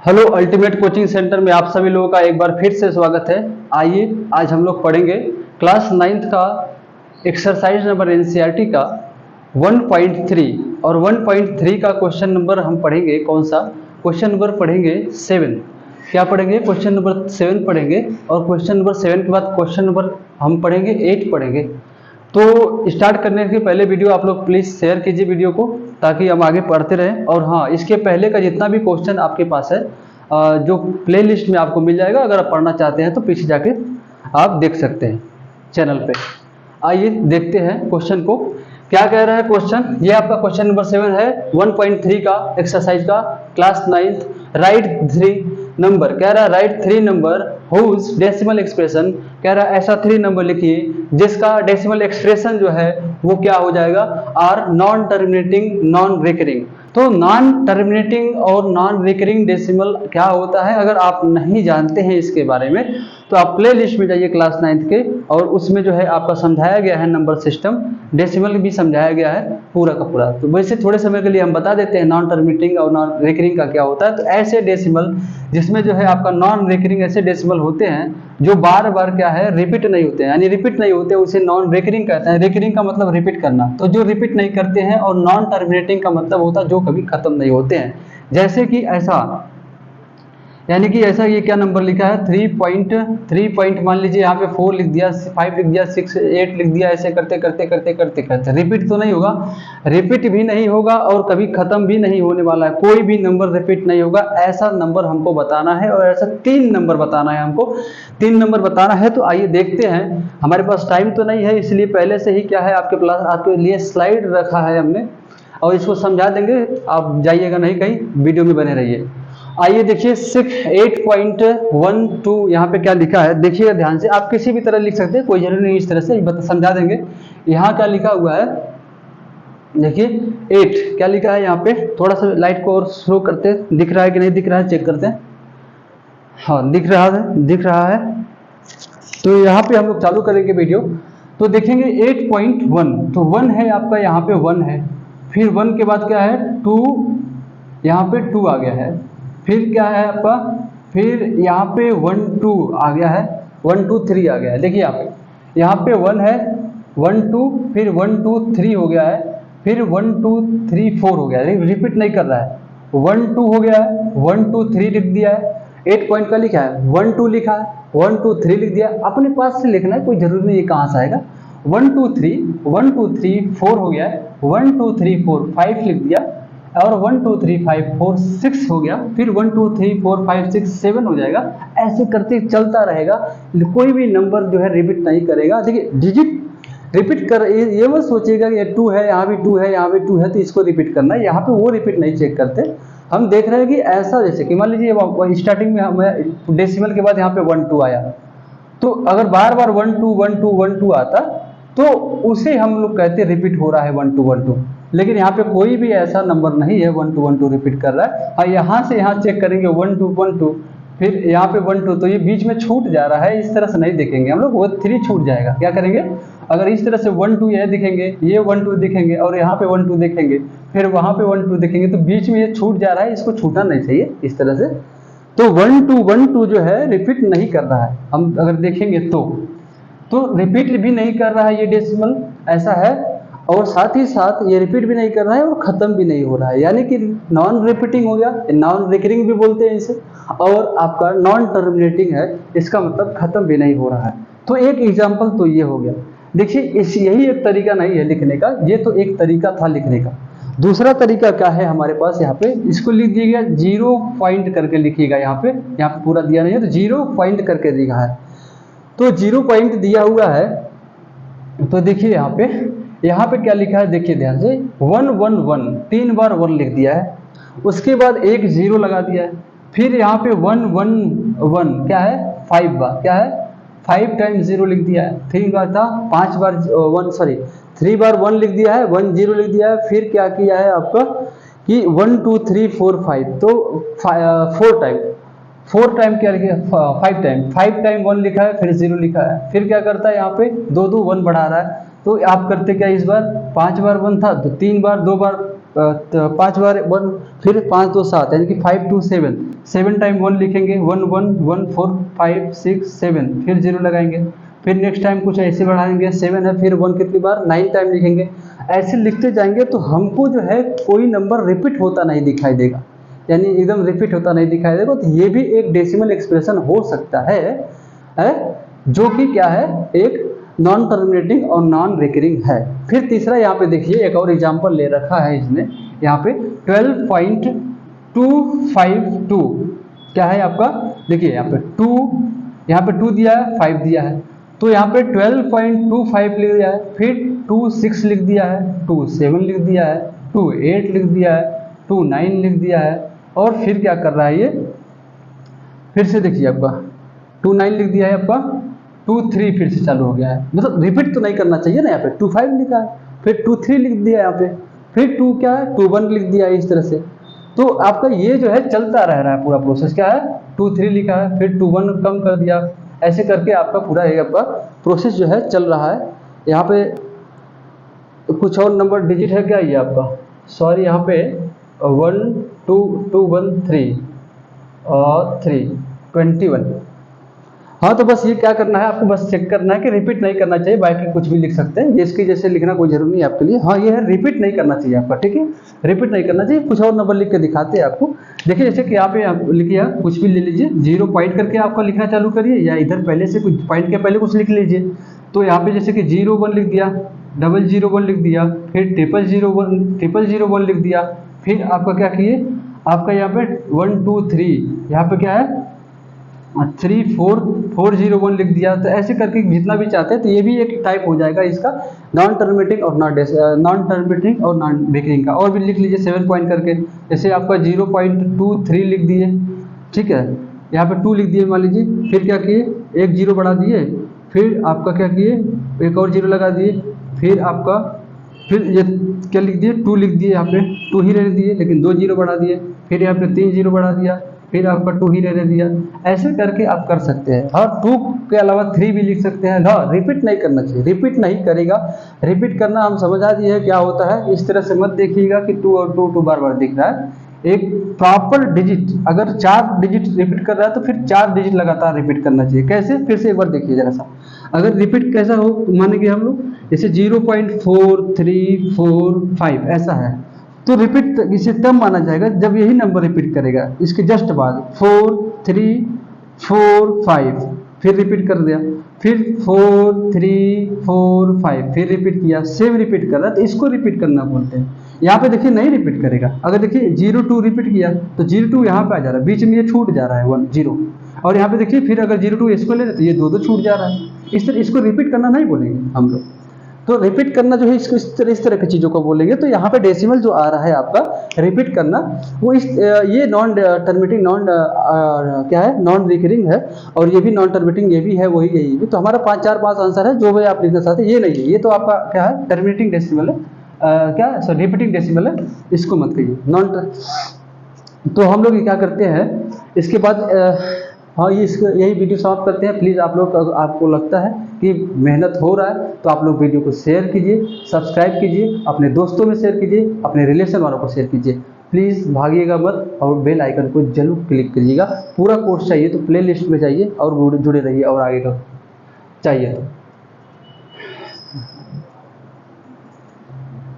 Hello ultimate coaching centre में आप सभी लोगों का एक बार फिर से स्वागत है। आइए आज हम लोग पढ़ेंगे क्लास 9th का एक्सरसाइज नंबर एनसीईआरटी का 1.3 और 1.3 का क्वेश्चन नंबर हम पढ़ेंगे। कौन सा क्वेश्चन नंबर पढ़ेंगे? 7। क्या पढ़ेंगे? क्वेश्चन नंबर 7 पढ़ेंगे और क्वेश्चन नंबर 7 के बाद क्वेश्चन नंबर हम पढ़ेंगे 8 पढ़ेंगे। तो स्टार्ट करने के पहले वीडियो आप लोग प्लीज़ शेयर कीजिए वीडियो को, ताकि हम आगे पढ़ते रहें। और हाँ, इसके पहले का जितना भी क्वेश्चन आपके पास है जो प्लेलिस्ट में आपको मिल जाएगा, अगर आप पढ़ना चाहते हैं तो पीछे जाके आप देख सकते हैं चैनल पे। आइए देखते हैं क्वेश्चन को। क्या कह रहा है क्वेश्चन? ये आपका क्वेश्चन नंबर 7 है 1.3 का एक्सरसाइज का क्लास 9th। राइट 3 नंबर कह रहा है, right 3 number whose decimal expression. कह रहा है ऐसा 3 नंबर लिखिए जिसका डेसिमल एक्सप्रेशन जो है वो क्या हो जाएगा? Are non terminating non recurring. तो नॉन टर्मिनेटिंग और नॉन रिकरिंग डेसिमल क्या होता है? अगर आप नहीं जानते हैं इसके बारे में तो आप प्ले लिस्ट में जाइए क्लास 9th के, और उसमें जो है आपका समझाया गया है नंबर सिस्टम, डेसिमल भी समझाया गया है पूरा का पूरा। तो वैसे थोड़े समय के लिए हम बता देते हैं नॉन टर्मिनेटिंग और नॉन रिकरिंग का क्या होता है। तो ऐसे डेसिमल जिसमें जो है आपका नॉन रिकरिंग ऐसे डेसिमल होते हैं जो बार बार क्या है रिपीट नहीं होते हैं, यानी रिपीट नहीं होते, उसे नॉन रिकरिंग कहते हैं। रिकरिंग का मतलब रिपीट करना, तो जो रिपीट नहीं करते हैं, और नॉन टर्मिनेटिंग का मतलब होता है जो कभी खत्म नहीं होते हैं। जैसे कि ऐसा, यानी कि ऐसा ये क्या नंबर लिखा है 3 मान लीजिए यहाँ पे 4 लिख दिया, 5 लिख दिया, 6 8 लिख दिया, ऐसे करते करते करते करते करते रिपीट तो नहीं होगा, रिपीट भी नहीं होगा और कभी खत्म भी नहीं होने वाला है। कोई भी नंबर रिपीट नहीं होगा, ऐसा नंबर हमको बताना है। और ऐसा 3 नंबर बताना है हमको, 3 नंबर बताना है। तो आइए देखते हैं। हमारे पास टाइम तो नहीं है, इसलिए पहले से ही क्या है आपके लिए स्लाइड रखा है हमने, और इसको समझा देंगे। आप जाइएगा नहीं कहीं, वीडियो में बने रहिए। आइए देखिए 8.12 यहाँ पे क्या लिखा है, देखिएगा ध्यान से। आप किसी भी तरह लिख सकते हैं, कोई जरूरी नहीं, इस तरह से समझा देंगे। यहाँ क्या लिखा हुआ है देखिए 8 क्या लिखा है यहाँ पे। थोड़ा सा लाइट को और स्लो करते हैं, दिख रहा है कि नहीं दिख रहा है चेक करते हैं। हाँ दिख रहा है, दिख रहा है। तो यहाँ पे हम लोग चालू करेंगे वीडियो, तो देखेंगे 8.1। तो 1 है आपका, यहाँ पे 1 है, फिर 1 के बाद क्या है 2, यहाँ पे 2 आ गया है, फिर क्या है आपका, फिर यहाँ पे 1 2 आ गया है, 1 2 3 आ गया है। देखिए यहाँ पे 1 है, 1 2, फिर 1 2 3 हो गया है, फिर 1 2 3 4 हो गया है। रिपीट नहीं कर रहा है, 1 2 हो गया है, 1 2 3 लिख दिया है। 8 पॉइंट का लिखा है, 1 2 लिखा है, 1 2 3 लिख दिया। अपने पास से लिखना है, कोई जरूरी नहीं ये कहाँ से आएगा। 1 2 3 1 2 3 4 हो गया है, 1 2 3 4 5 लिख दिया, और 1 2 3 5 4 6 हो गया, फिर 1 2 3 4 5 6 7 हो जाएगा। ऐसे करते चलता रहेगा, कोई भी नंबर जो है रिपीट नहीं करेगा। देखिए डिजिट रिपीट कर, ये मत सोचिएगा कि ये 2 है, यहाँ भी 2 है, यहाँ भी 2 है तो इसको रिपीट करना है। यहाँ पे वो रिपीट नहीं चेक करते। हम देख रहे हैं कि ऐसा, जैसे कि मान लीजिए स्टार्टिंग में हमें डेसिमल के बाद यहाँ पे 1 2 आया, तो अगर बार बार 1 2 1 2 1 2 आता तो उसे हम लोग कहते रिपीट हो रहा है 1 2 1 2। लेकिन यहाँ पे कोई भी ऐसा नंबर नहीं है 1 2 1 2 रिपीट कर रहा है। हाँ, यहाँ से यहाँ चेक करेंगे 1 2 1 2, फिर यहाँ पे 1 2, तो ये बीच में छूट जा रहा है, इस तरह से नहीं देखेंगे हम लोग, वो 3 छूट जाएगा। क्या करेंगे, अगर इस तरह से 1 2 ये दिखेंगे, ये 1 2 दिखेंगे, और यहाँ पे 1 2 देखेंगे, फिर वहाँ पे 1 2 देखेंगे, तो बीच में ये छूट जा रहा है, इसको छूटना नहीं चाहिए इस तरह से। तो 1 2 1 2 जो है रिपीट नहीं कर रहा है, हम अगर देखेंगे तो रिपीट भी नहीं कर रहा है ये डेसिमल, ऐसा है। और साथ ही साथ ये रिपीट भी नहीं कर रहा है और खत्म भी नहीं हो रहा है, यानी कि नॉन रिपीटिंग हो गया, नॉन रिकरिंग भी बोलते हैं इसे, और आपका नॉन टर्मिनेटिंग है, इसका मतलब खत्म भी नहीं हो रहा है। तो एक एग्जाम्पल तो ये हो गया। देखिए यही एक तरीका नहीं है लिखने का, ये तो एक तरीका था लिखने का। दूसरा तरीका क्या है हमारे पास, यहाँ पे इसको लिख दिएगा 0 पॉइंट करके लिखिएगा। यहाँ पे पूरा दिया नहीं है, तो 0 पॉइंट करके दिया है। तो 0 पॉइंट दिया हुआ है, तो देखिए यहाँ पे क्या लिखा है, देखिए ध्यान से 1 1 1 3 बार 1 लिख दिया है, उसके बाद एक 0 लगा दिया है, फिर यहाँ पे 1 1 1 क्या है 5 बार, क्या है 5 टाइम्स 0 लिख दिया है। 3 बार था, 5 बार 3 बार 1 लिख दिया है, 1 0 लिख दिया है। फिर क्या किया है आपका कि 1 2 3 4 5, तो 4 टाइम क्या लिखा है, 5 टाइम 1 लिखा है, फिर 0 लिखा है। फिर क्या करता है यहाँ पे 2 2 1 बढ़ा रहा है, तो आप करते क्या, इस बार 5 बार 1 था तो 3 बार 2 बार 5 बार 1, फिर 5 2 7 यानी कि 5 2 7, 7 टाइम 1 लिखेंगे, 1 1 1 4 5 6 7, फिर 0 लगाएंगे, फिर नेक्स्ट टाइम कुछ ऐसे बढ़ाएंगे, 7 है, फिर 1 कितनी बार 9 टाइम लिखेंगे। ऐसे लिखते जाएंगे तो हमको जो है कोई नंबर रिपीट होता नहीं दिखाई देगा, यानी एकदम रिपीट होता नहीं दिखाई देगा। तो ये भी एक डेसिमल एक्सप्रेशन हो सकता है जो कि क्या है, एक नॉन टर्मिनेटिंग और नॉन रिकरिंग है। फिर तीसरा यहाँ पे देखिए एक और एग्जांपल ले रखा है इसने, यहाँ पे 12.252 क्या है आपका, देखिए यहाँ पे 2 दिया है, 5 दिया है, तो यहाँ पे 12.25 लिख दिया है, फिर 2 6 लिख दिया है, 2 7 लिख दिया है, 2 8 लिख दिया है, 2 9 लिख दिया है, और फिर क्या कर रहा है ये, फिर से देखिए आपका 2 9 लिख दिया है, आपका 2 3 फिर से चालू हो गया है। मतलब रिपीट तो नहीं करना चाहिए ना, यहाँ पे 2 5 लिखा है, फिर 2 3 लिख दिया यहाँ पे, फिर 2 क्या है 2 1 लिख दिया है, इस तरह से। तो आपका ये जो है चलता रह रहा है पूरा प्रोसेस, क्या है 2 3 लिखा है, फिर 2 1 कम कर दिया, ऐसे करके आपका पूरा एक आपका प्रोसेस जो है चल रहा है। यहाँ पे कुछ और नंबर डिजिट है क्या ये आपका, सॉरी यहाँ पे 1 2 2 1 3 और 3 21। हाँ तो बस ये क्या करना है आपको, बस चेक करना है कि रिपीट नहीं करना चाहिए, बाकी कुछ भी लिख सकते हैं, ये इसकी जैसे लिखना कोई जरूरी नहीं है आपके लिए। हाँ ये है रिपीट नहीं करना चाहिए आपका, ठीक है, रिपीट नहीं करना चाहिए। कुछ और नंबर लिख के दिखाते हैं आपको, देखिए जैसे कि यहाँ पे आप लिखिए, कुछ भी ले लीजिए, 0 पॉइंट करके आपका लिखना चालू करिए, या इधर पहले से कुछ पॉइंट के पहले कुछ लिख लीजिए। तो यहाँ पे जैसे कि 0 1 लिख दिया, 0 1 लिख दिया, फिर 0 1 लिख दिया, फिर आपका क्या किए, आपका यहाँ पे 1 2 3, यहाँ पे क्या है 3 4 4 0 1 लिख दिया। तो ऐसे करके जितना भी चाहते हैं, तो ये भी एक टाइप हो जाएगा इसका नॉन टर्मिनेटिंग और नॉन रिकरिंग का। और भी लिख लीजिए 7 पॉइंट करके, जैसे आपका 0.23 लिख दिए, ठीक है, यहाँ पे 2 लिख दिए मान लीजिए, फिर क्या किए, एक 0 बढ़ा दिए, फिर आपका क्या किए, एक और 0 लगा दिए, फिर आपका फिर ये क्या लिख दिए 2 लिख दिए, यहाँ पे 2 ही रहने दिए, लेकिन 2 0 बढ़ा दिए, फिर यहाँ पे 3 0 बढ़ा दिया, फिर आपका 2 ही रहने दिया। ऐसे करके आप कर सकते हैं। हाँ 2 के अलावा 3 भी लिख सकते हैं। हाँ रिपीट नहीं करना चाहिए, रिपीट नहीं करेगा, रिपीट करना हम समझा दिए है क्या होता है। इस तरह से मत देखिएगा कि 2 और 2 बार बार दिख रहा है। एक प्रॉपर डिजिट, अगर 4 डिजिट रिपीट कर रहा है तो फिर 4 डिजिट लगातार रिपीट करना चाहिए। कैसे, फिर से एक बार देखिए जरा सा, अगर रिपीट कैसा हो, मानेंगे हम लोग जैसे 0.4345 ऐसा है, तो रिपीट इसे तब माना जाएगा जब यही नंबर रिपीट करेगा, इसके जस्ट बाद 4 3 4 5, फिर रिपीट कर दिया, फिर 4 3 4 5, फिर रिपीट किया, सेम रिपीट कर रहा है, तो इसको रिपीट करना बोलते हैं। यहाँ पे देखिए नहीं रिपीट करेगा। अगर देखिए 0 2 रिपीट किया तो 0 2 यहाँ पे आ जा रहा है, बीच में ये छूट जा रहा है 1 0, और यहाँ पे देखिए फिर अगर 0 2 इसको ले तो ये 2 छूट जा रहा है। इस तरह इसको रिपीट करना नहीं बोलेंगे हम लोग, तो रिपीट करना जो है इसको इस तरह की चीज़ों को बोलेंगे। तो यहाँ पे डेसिमल जो आ रहा है आपका रिपीट करना, वो ये नॉन टर्मिनेटिंग क्या है, नॉन रिकरिंग है, और ये भी नॉन टर्मिनेटिंग, ये भी है वही, यही भी। तो हमारा 5 आंसर है, जो भी आप लिखना चाहते हैं। ये नहीं है, ये तो आपका क्या है टर्मिनेटिंग डेसिमल है, क्या सॉरी रिपीटिंग डेसिमल है, इसको मत कहिए नॉन। तो हम लोग क्या करते हैं इसके बाद हाँ ये यही वीडियो समाप्त करते हैं। प्लीज़ आप लोग, आपको लगता है कि मेहनत हो रहा है तो आप लोग वीडियो को शेयर कीजिए, सब्सक्राइब कीजिए, अपने दोस्तों में शेयर कीजिए, अपने रिलेशन वालों को शेयर कीजिए। प्लीज़ भागिएगा मत, और बेल आइकन को जरूर क्लिक करिएगा। पूरा कोर्स चाहिए तो प्ले लिस्ट में जाइए और जुड़े रहिए, और आगे का चाहिए तो